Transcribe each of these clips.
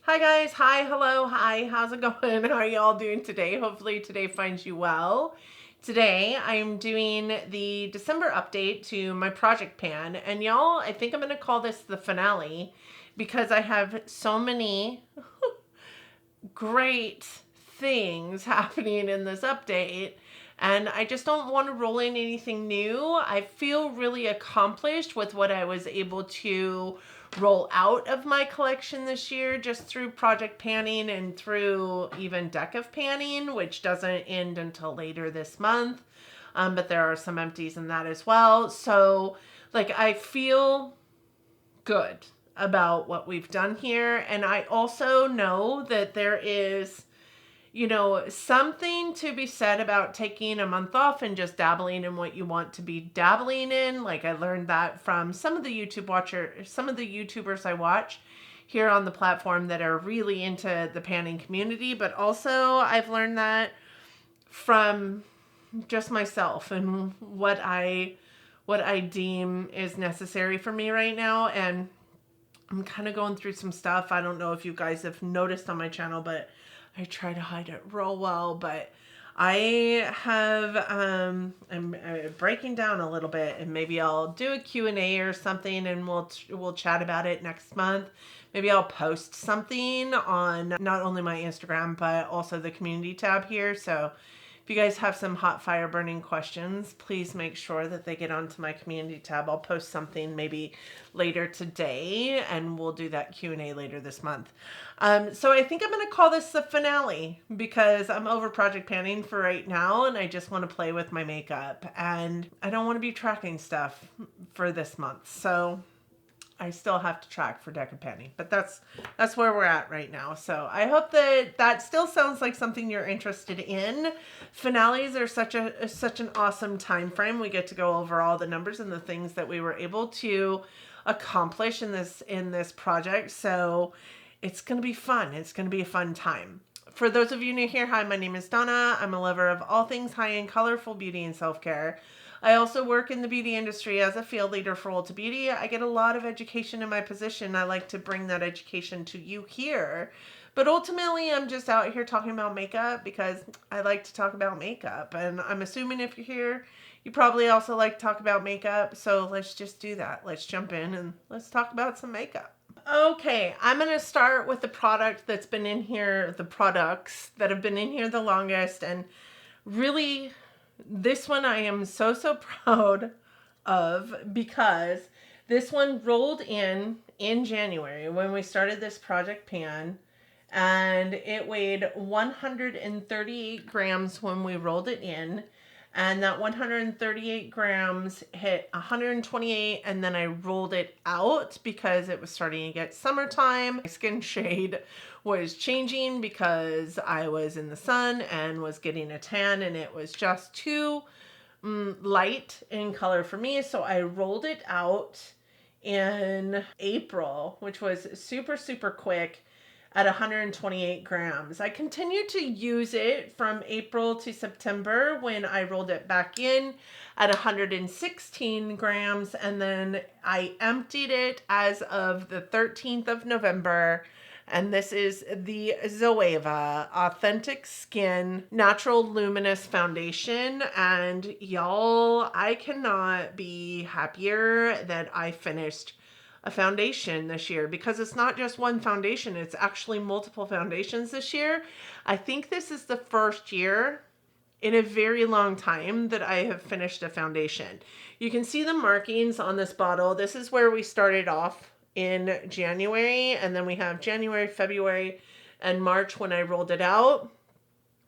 Hi guys, hi, hello, hi, how's it going? How are y'all doing today? Hopefully today finds you well. Today I'm doing the December update to my project pan, and y'all, I think I'm gonna call this the finale because I have so many great things happening in this update. And I just don't want to roll in anything new. I feel really accomplished with what I was able to roll out of my collection this year, just through project panning and through even deck of panning, which doesn't end until later this month. But there are some empties in that as well. So, I feel good about what we've done here. And I also know that there is, something to be said about taking a month off and just dabbling in what you want to be dabbling in. Like I learned that from some of the YouTubers I watch here on the platform that are really into the panning community, but also I've learned that from just myself and what I deem is necessary for me right now. And I'm kind of going through some stuff. I don't know if you guys have noticed on my channel, but I try to hide it real well. But I have I'm breaking down a little bit, and maybe I'll do a Q&A or something, and we'll chat about it next month. Maybe I'll post something on not only my Instagram but also the community tab here. So if you guys have some hot fire burning questions, please make sure that they get onto my community tab. I'll post something maybe later today, and we'll do that Q&A later this month. So I think I'm going to call this the finale because I'm over project panning for right now, and I just want to play with my makeup, and I don't want to be tracking stuff for this month. So I still have to track for deck of panning, but that's where we're at right now. So I hope that still sounds like something you're interested in. Finales are such an awesome time frame. We get to go over all the numbers and the things that we were able to accomplish in this project. So it's going to be fun. It's going to be a fun time. For those of you new here, hi, my name is Donna. I'm a lover of all things high-end, colorful beauty and self-care. I also work in the beauty industry as a field leader for Ulta Beauty. I get a lot of education in my position. I like to bring that education to you here. But ultimately, I'm just out here talking about makeup because I like to talk about makeup. And I'm assuming if you're here, you probably also like to talk about makeup. So let's just do that. Let's jump in and let's talk about some makeup. Okay, I'm going to start with the product that's been in here, the products that have been in here the longest. And really, this one I am so proud of because this one rolled in January when we started this project pan, and it weighed 138 grams when we rolled it in, and that 138 grams hit 128, and then I rolled it out because it was starting to get summertime. My skin shade was changing because I was in the sun and was getting a tan, and it was just too light in color for me. So I rolled it out in April, which was super quick, at 128 grams. I continued to use it from April to September when I rolled it back in at 116 grams, and then I emptied it as of the 13th of November. And this is the Zoeva Authentic Skin Natural Luminous Foundation. And y'all, I cannot be happier that I finished a foundation this year, because it's not just one foundation, it's actually multiple foundations this year. I think this is the first year in a very long time that I have finished a foundation. You can see the markings on this bottle. This is where we started off in January, and then we have January, February, and March when I rolled it out.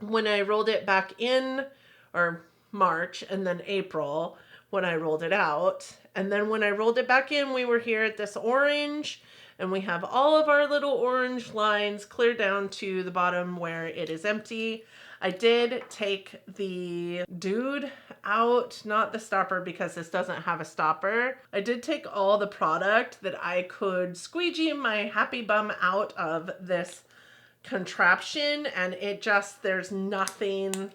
When I rolled it back in, or March, and then April when I rolled it out. And then when I rolled it back in, we were here at this orange, and we have all of our little orange lines clear down to the bottom where it is empty. I did take the dude out, not the stopper because this doesn't have a stopper. I did take all the product that I could squeegee my happy bum out of this contraption, and there's nothing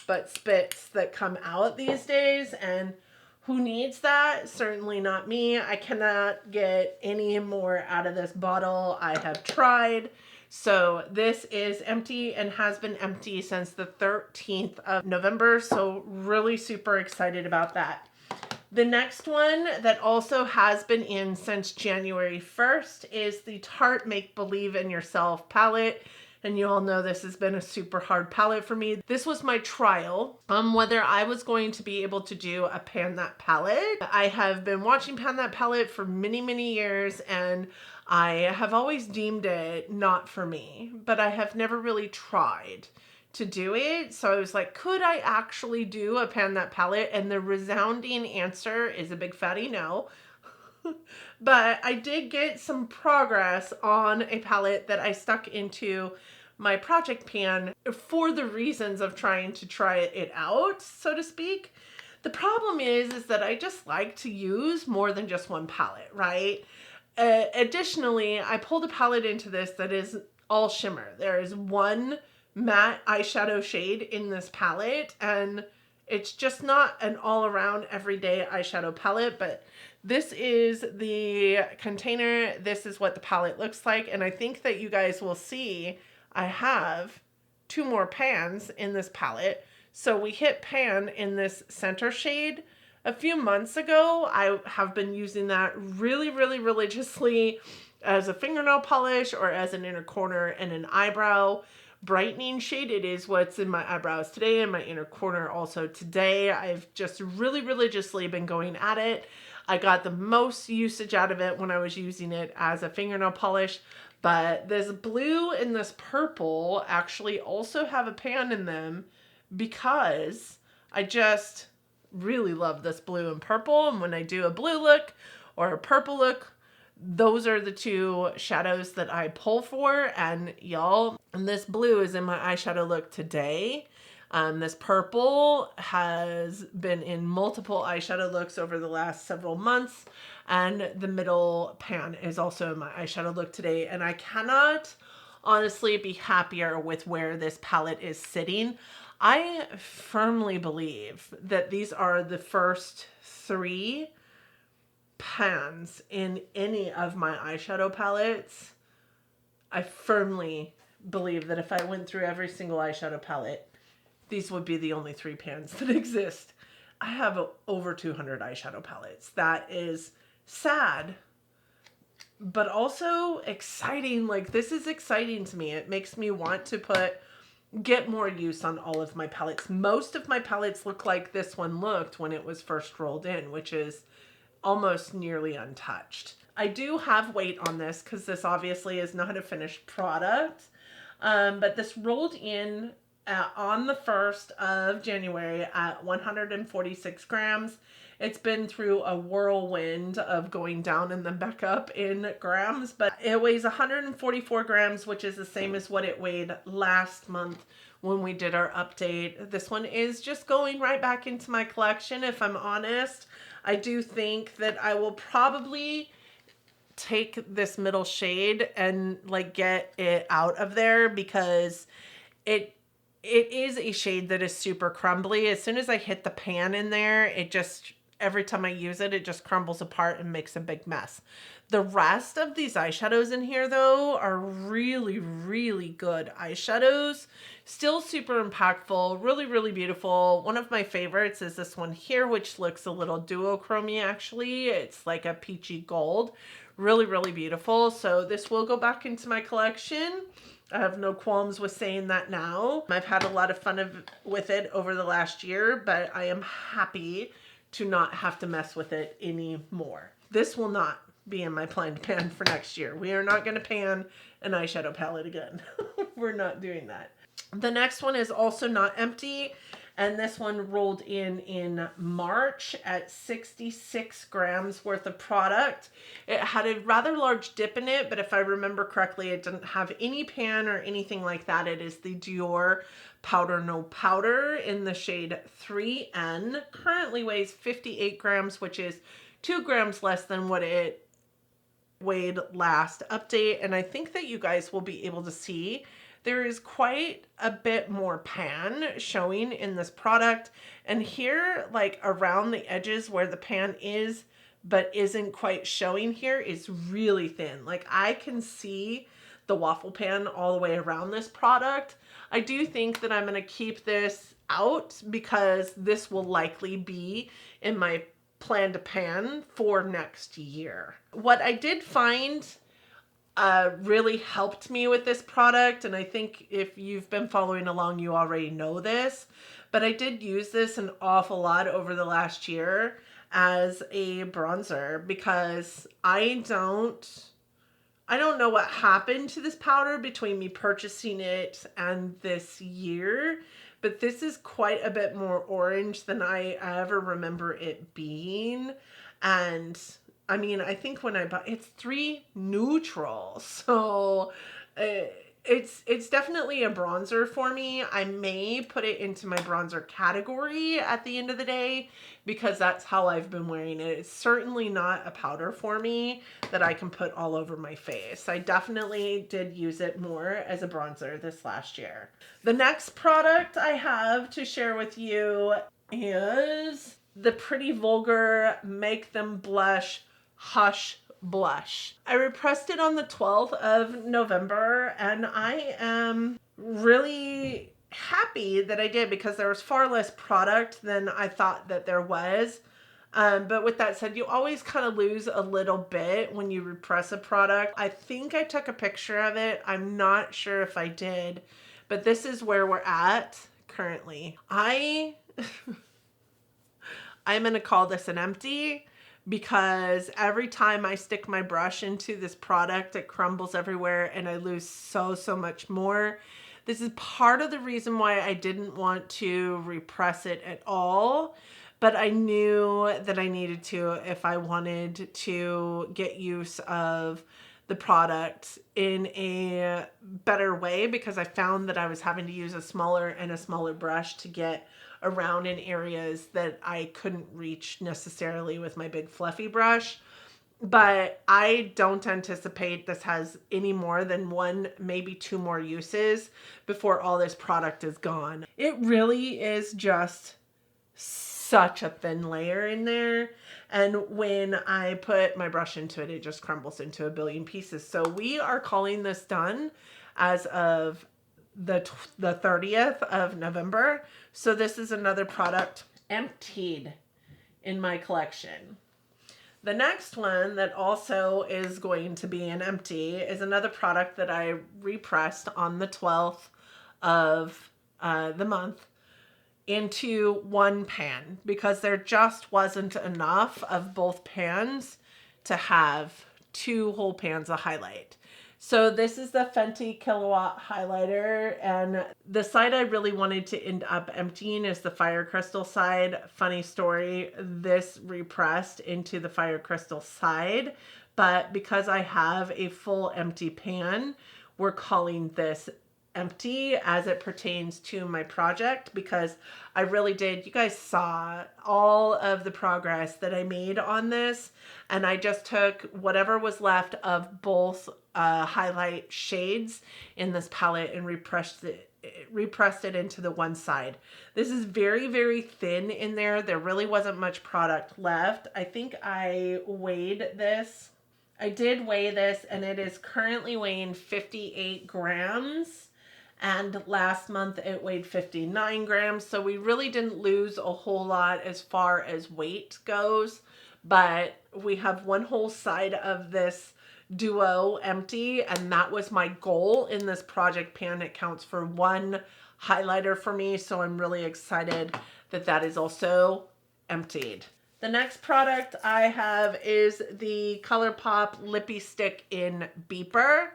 but spits that come out these days. And Who needs that? Certainly not me. I cannot get any more out of this bottle. I have tried. So this is empty and has been empty since the 13th of November. So really super excited about that. The next one that also has been in since January 1st is the Tarte Make Believe in Yourself palette. And you all know this has been a super hard palette for me. This was my trial on whether I was going to be able to do a Pan That palette. I have been watching Pan That palette for many, many years, and I have always deemed it not for me, but I have never really tried to do it. So I was like, could I actually do a Pan That palette? And the resounding answer is a big fatty no. But I did get some progress on a palette that I stuck into my project pan for the reasons of trying to try it out, so to speak. The problem is that I just like to use more than just one palette, right? Additionally, I pulled a palette into this that is all shimmer. There is one matte eyeshadow shade in this palette, and it's just not an all-around everyday eyeshadow palette, but this is the container. This is what the palette looks like, and I think that you guys will see I have 2 more pans in this palette. So we hit pan in this center shade a few months ago. I have been using that really, really religiously as a fingernail polish or as an inner corner and an eyebrow brightening shade. It is what's in my eyebrows today and my inner corner also today. I've just really religiously been going at it. I got the most usage out of it when I was using it as a fingernail polish. But this blue and this purple actually also have a pan in them because I just really love this blue and purple. And when I do a blue look or a purple look, those are the 2 shadows that I pull for. And y'all, and this blue is in my eyeshadow look today. This purple has been in multiple eyeshadow looks over the last several months. And the middle pan is also in my eyeshadow look today. And I cannot honestly be happier with where this palette is sitting. I firmly believe that these are the first 3 pans in any of my eyeshadow palettes. I firmly believe that if I went through every single eyeshadow palette, these would be the only 3 pans that exist. I have over 200 eyeshadow palettes. That is sad, but also exciting. Like, this is exciting to me. It makes me want to get more use on all of my palettes. Most of my palettes look like this one looked when it was first rolled in, which is almost nearly untouched. I do have weight on this because this obviously is not a finished product, but this rolled in on the 1st of January at 146 grams. It's been through a whirlwind of going down and then back up in grams, but it weighs 144 grams, which is the same as what it weighed last month when we did our update. This one is just going right back into my collection, if I'm honest. I do think that I will probably take this middle shade and like get it out of there because it is a shade that is super crumbly. As soon as I hit the pan in there, it just, every time I use it, it just crumbles apart and makes a big mess. The rest of these eyeshadows in here, though, are really, really good eyeshadows. Still super impactful, really, really beautiful. One of my favorites is this one here, which looks a little duochrome-y, actually. It's like a peachy gold. Really, really beautiful. So this will go back into my collection. I have no qualms with saying that now. I've had a lot of fun with it over the last year, but I am happy to not have to mess with it anymore. This will not be in my planned pan for next year. We are not going to pan an eyeshadow palette again. We're not doing that. The next one is also not empty, and this one rolled in March at 66 grams worth of product. It had a rather large dip in it, but if I remember correctly, it didn't have any pan or anything like that. It is the Dior Powder No Powder in the shade 3N. Currently weighs 58 grams, which is 2 grams less than what it weighed last update. And I think that you guys will be able to see there is quite a bit more pan showing in this product. And here, like around the edges where the pan is, but isn't quite showing here, is really thin. Like I can see the waffle pan all the way around this product. I do think that I'm going to keep this out because this will likely be in my plan to pan for next year. What I did find really helped me with this product, and I think if you've been following along, you already know this, but I did use this an awful lot over the last year as a bronzer because I don't know what happened to this powder between me purchasing it and this year, but this is quite a bit more orange than I ever remember it being. And I mean, I think when I bought it's 3 neutral, so it's definitely a bronzer for me. I may put it into my bronzer category at the end of the day because that's how I've been wearing it. It's certainly not a powder for me that I can put all over my face. I definitely did use it more as a bronzer this last year. The next product I have to share with you is the Pretty Vulgar Make Them Blush Hush Blush. I repressed it on the 12th of November, and I am really happy that I did because there was far less product than I thought that there was. But with that said, you always kind of lose a little bit when you repress a product. I think I took a picture of it. I'm not sure if I did, but this is where we're at currently. I'm going to call this an empty because every time I stick my brush into this product, it crumbles everywhere and I lose so much more. This is part of the reason why I didn't want to repress it at all, but I knew that I needed to if I wanted to get use of the product in a better way, because I found that I was having to use a smaller brush to get around in areas that I couldn't reach necessarily with my big fluffy brush. But I don't anticipate this has any more than 1, maybe 2 more uses before all this product is gone. It really is just such a thin layer in there. And when I put my brush into it, it just crumbles into a billion pieces. So we are calling this done as of the 30th of November. So this is another product emptied in my collection. The next one that also is going to be an empty is another product that I repressed on the 12th of the month into 1 pan because there just wasn't enough of both pans to have 2 whole pans of highlight. So this is the Fenty Kilowatt highlighter, and the side I really wanted to end up emptying is the Fire Crystal side. Funny story, this repressed into the Fire Crystal side, but because I have a full empty pan, we're calling this empty as it pertains to my project because I really did. You guys saw all of the progress that I made on this, and I just took whatever was left of both highlight shades in this palette and repressed it into the one side. This is very thin in there. There really wasn't much product left. I think I weighed this. I did weigh this, and it is currently weighing 58 grams. And last month it weighed 59 grams. So we really didn't lose a whole lot as far as weight goes. But we have 1 whole side of this duo empty, and that was my goal in this project pan. It counts for 1 highlighter for me, so I'm really excited that that is also emptied. The next product I have is the ColourPop Lippy Stick in Beeper,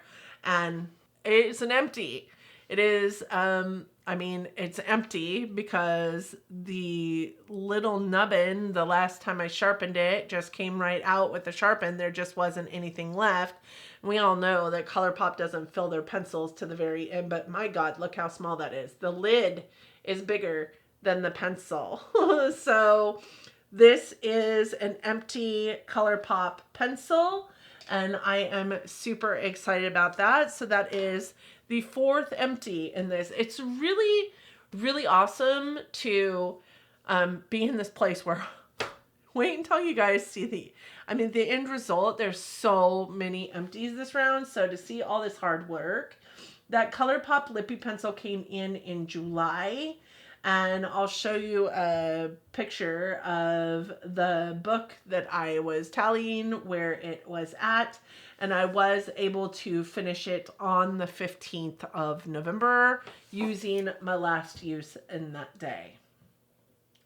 and it's an empty. It is, I mean, it's empty because the little nubbin, the last time I sharpened it, just came right out with the sharpen. There just wasn't anything left. And we all know that ColourPop doesn't fill their pencils to the very end, but my God, look how small that is. The lid is bigger than the pencil. So this is an empty ColourPop pencil. and I am super excited about that. So that is the fourth empty in this. It's really, really awesome to be in this place where wait until you guys see the end result. There's so many empties this round. So to see all this hard work, that ColourPop Lippy Pencil came in July. And I'll show you a picture of the book that I was tallying where it was at. And I was able to finish it on the 15th of November using my last use in that day.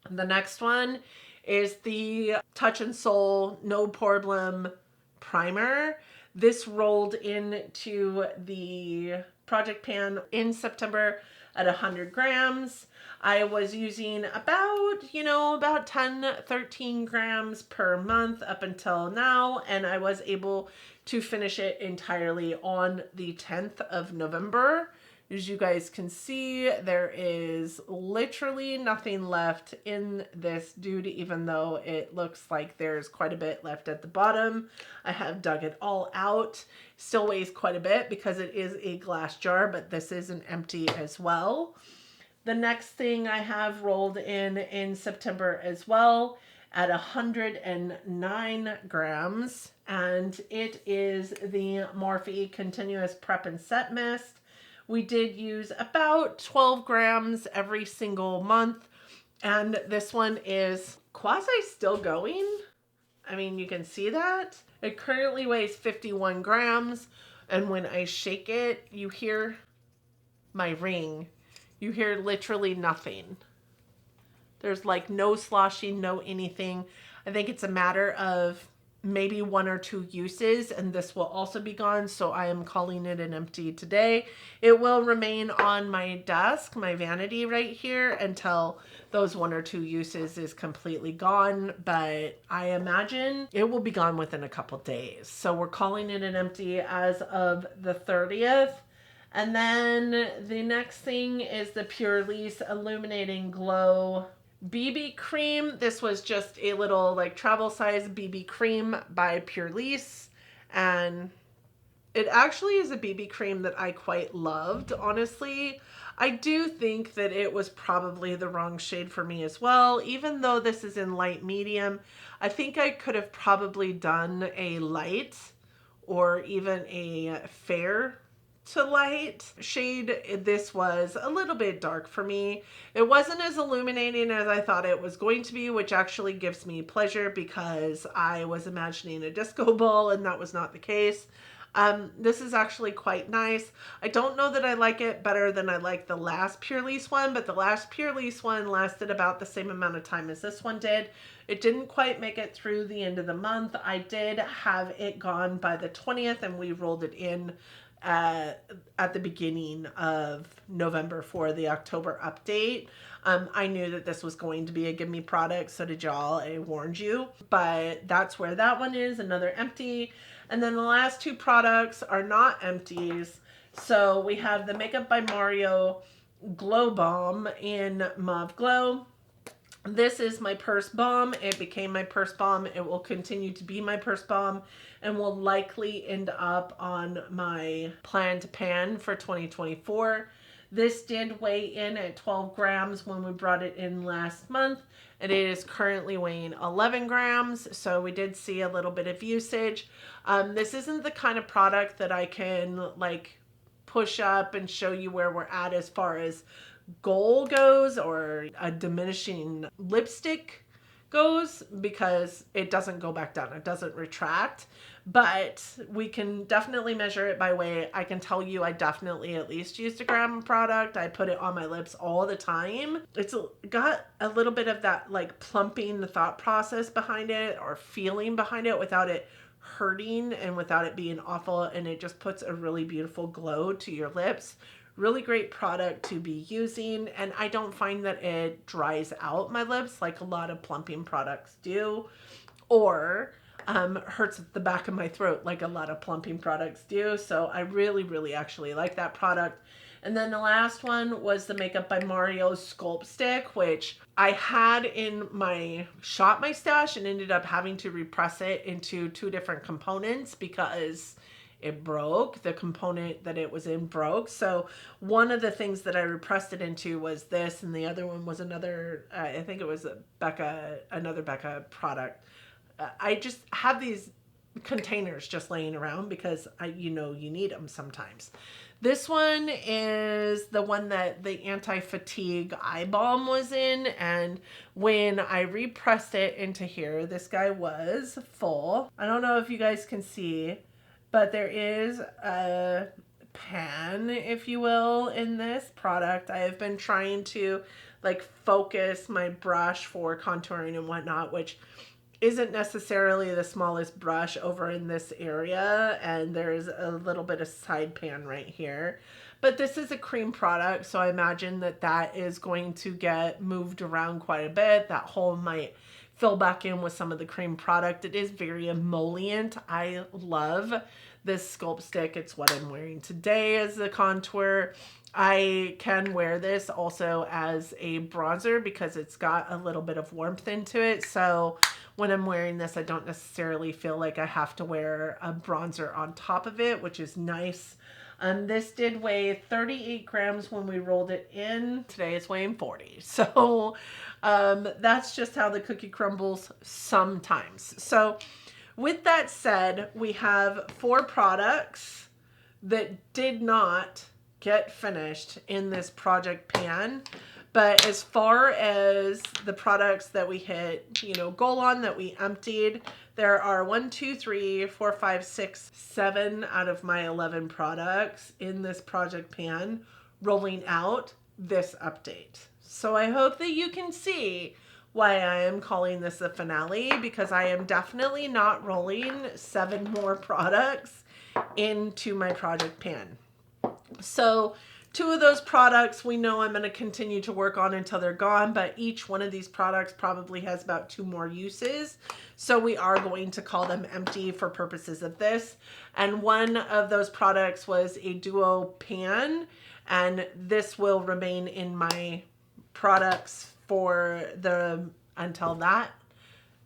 The next one is the Touch and Soul No Problem Primer. This rolled into the project pan in September at 100 grams. I was using about 10, 13 grams per month up until now, and I was able to finish it entirely on the 10th of November. As you guys can see, there is literally nothing left in this dude, even though it looks like there's quite a bit left at the bottom. I have dug it all out. Still weighs quite a bit because it is a glass jar, but this is an empty as well. The next thing I have rolled in September as well at 109 grams, and it is the Morphe Continuous Prep and Set Mist. We did use about 12 grams every single month, and this one is quasi still going. I mean, you can see that. It currently weighs 51 grams, and when I shake it, you hear my ring. You hear literally nothing. There's like no sloshing, no anything. I think it's a matter of maybe 1 or 2 uses, and this will also be gone, so I am calling it an empty today. It will remain on my desk, my vanity right here, until those 1 or 2 uses is completely gone, but I imagine it will be gone within a couple days. So we're calling it an empty as of the 30th. And then the next thing is the Pure Lease Illuminating Glow BB cream. This was just a little like travel size BB cream by Pure Lease, and it actually is a BB cream that I quite loved. Honestly, I do think that it was probably the wrong shade for me as well. Even though this is in light medium, I think I could have probably done a light or even a fair to light shade. This was a little bit dark for me. It wasn't as illuminating as I thought it was going to be, which actually gives me pleasure because I was imagining a disco ball and that was not the case. This is actually quite nice. I don't know that I like it better than I like the last Pure Lease one, but the last Pure Lease one lasted about the same amount of time as this one did. It didn't quite make it through the end of the month. I did have it gone by the 20th, and we rolled it in at the beginning of November for the October update. I knew that this was going to be a gimme product, so did y'all. I warned you. But that's where that one is, another empty. And then the last 2 products are not empties. So we have the Makeup by Mario Glow Balm in Mauve Glow. This is my purse balm. It became my purse balm. It will continue to be my purse balm and will likely end up on my planned pan for 2024. This did weigh in at 12 grams when we brought it in last month, and it is currently weighing 11 grams. So we did see a little bit of usage. This isn't the kind of product that I can like push up and show you where we're at as far as goal goes or a diminishing lipstick goes, because it doesn't go back down. It doesn't retract, but we can definitely measure it by weight. I can tell you I definitely at least used a gram of product. I put it on my lips all the time. It's got a little bit of that like plumping thought process behind it or feeling behind it without it hurting and without it being awful, and it just puts a really beautiful glow to your lips. Really great product to be using, and I don't find that it dries out my lips like a lot of plumping products do, or hurts the back of my throat like a lot of plumping products do. So I really actually like that product. And then the last one was the Makeup by Mario Sculpt Stick, which I had in my Shop My Stash and ended up having to repress it into 2 different components because it broke. The component that it was in broke. So one of the things that I repressed it into was this, and the other one was another, I think it was another Becca product. I just have these containers just laying around because you need them sometimes. This one is the one that the anti-fatigue eye balm was in, and when I repressed it into here, this guy was full. I don't know if you guys can see, but there is a pan, if you will, in this product. I have been trying to like focus my brush for contouring and whatnot, which isn't necessarily the smallest brush over in this area, and there's a little bit of side pan right here. But this is a cream product, so I imagine that that is going to get moved around quite a bit. That hole might fill back in with some of the cream product. It is very emollient. I love this Sculpt Stick. It's what I'm wearing today as a contour. I can wear this also as a bronzer because it's got a little bit of warmth into it. So when I'm wearing this, I don't necessarily feel like I have to wear a bronzer on top of it, which is nice. This did weigh 38 grams when we rolled it in. Today it's weighing 40. So that's just how the cookie crumbles sometimes. So with that said, we have 4 products that did not get finished in this project pan. But as far as the products that we hit, goal on, that we emptied, there are 1, 2, 3, 4, 5, 6, 7 out of my 11 products in this project pan rolling out this update. So I hope that you can see why I am calling this a finale, because I am definitely not rolling 7 more products into my project pan. So 2 of those products we know I'm going to continue to work on until they're gone, but each one of these products probably has about 2 more uses. So we are going to call them empty for purposes of this. And one of those products was a duo pan, and this will remain in my products for until that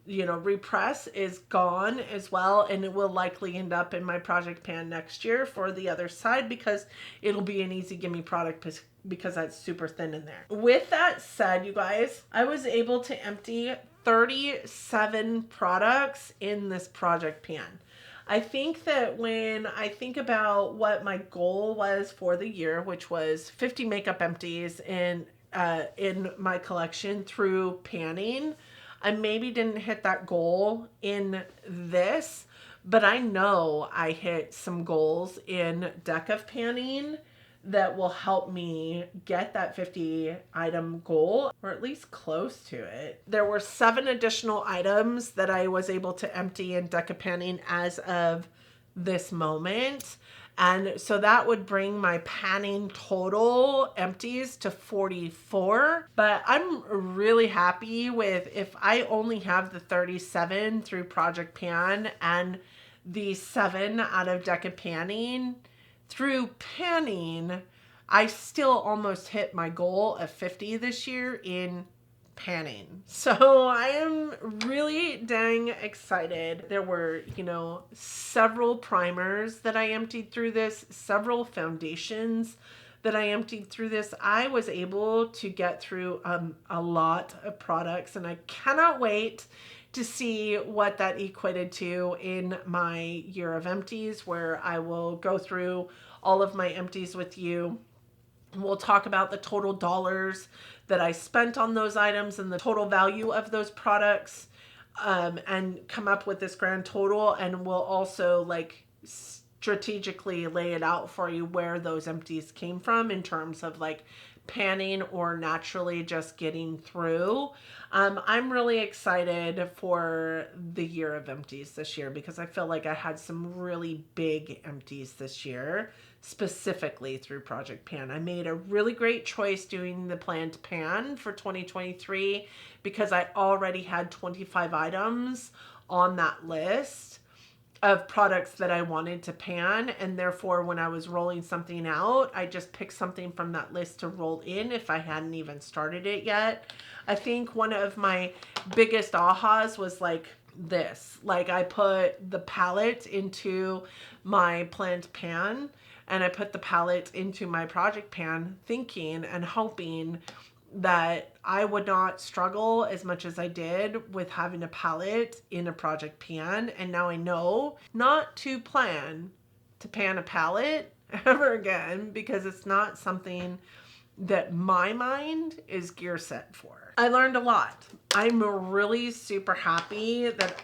repress is gone as well, and it will likely end up in my project pan next year for the other side because it'll be an easy gimme product because that's super thin in there. With that said, you guys, I was able to empty 37 products in this project pan. I think that when I think about what my goal was for the year, which was 50 makeup empties in my collection through panning, I maybe didn't hit that goal in this, but I know I hit some goals in deck of panning that will help me get that 50 item goal, or at least close to it. There were 7 additional items that I was able to empty in deck of panning as of this moment. And so that would bring my panning total empties to 44. But I'm really happy with, if I only have the 37 through Project Pan and the 7 out of deck of panning, through panning, I still almost hit my goal of 50 this year in panning. So I am really dang excited. There were, several primers that I emptied through this, several foundations that I emptied through this. I was able to get through a lot of products, and I cannot wait to see what that equated to in my year of empties, where I will go through all of my empties with you. We'll talk about the total dollars that I spent on those items and the total value of those products, and come up with this grand total. And we'll also strategically lay it out for you where those empties came from in terms of panning or naturally just getting through. I'm really excited for the year of empties this year because I feel like I had some really big empties this year specifically through Project Pan. I made a really great choice doing the planned pan for 2023 because I already had 25 items on that list of products that I wanted to pan, and therefore when I was rolling something out, I just picked something from that list to roll in if I hadn't even started it yet. I think one of my biggest ahas was like this. Like I put the palette into my planned pan and I put the palette into my project pan, thinking and hoping that I would not struggle as much as I did with having a palette in a project pan. And now I know not to plan to pan a palette ever again, because it's not something that my mind is gear set for. I learned a lot. I'm really super happy that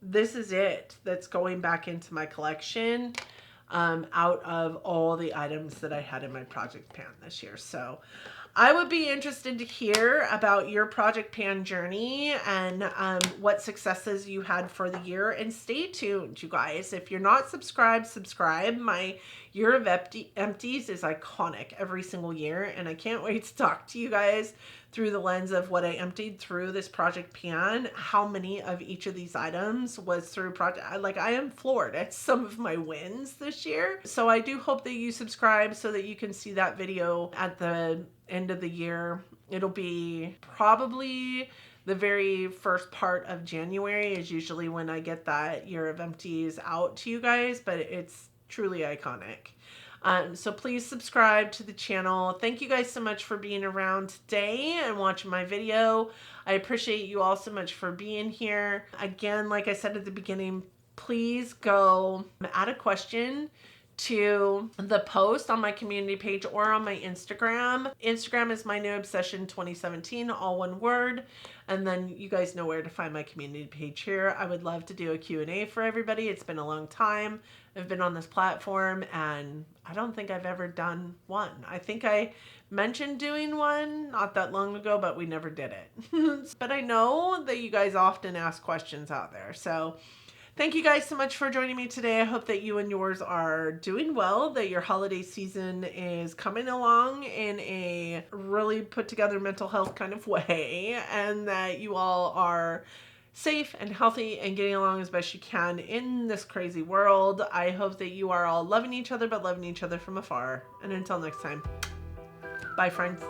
this is it that's going back into my collection out of all the items that I had in my project pan this year. So I would be interested to hear about your project pan journey and what successes you had for the year. And stay tuned, you guys. If you're not subscribed, subscribe. My year of empties is iconic every single year, and I can't wait to talk to you guys through the lens of what I emptied through this project pan. How many of each of these items was through project? Like, I am floored at some of my wins this year. So I do hope that you subscribe so that you can see that video at the end of the year. It'll be probably the very first part of January is usually when I get that year of empties out to you guys, but it's truly iconic. So please subscribe to the channel. Thank you guys so much for being around today and watching my video. I appreciate you all so much for being here. Again, like I said at the beginning, please go add a question to the post on my community page or on my Instagram. Instagram is MyNewObsession 2017, all one word. And then you guys know where to find my community page here. I would love to do a Q&A for everybody. It's been a long time. I've been on this platform and I don't think I've ever done one. I think I mentioned doing one not that long ago, but we never did it. But I know that you guys often ask questions out there. So thank you guys so much for joining me today. I hope that you and yours are doing well, that your holiday season is coming along in a really put together mental health kind of way, and that you all are safe and healthy and getting along as best you can in this crazy world. I hope that you are all loving each other, but loving each other from afar. And until next time, bye friends.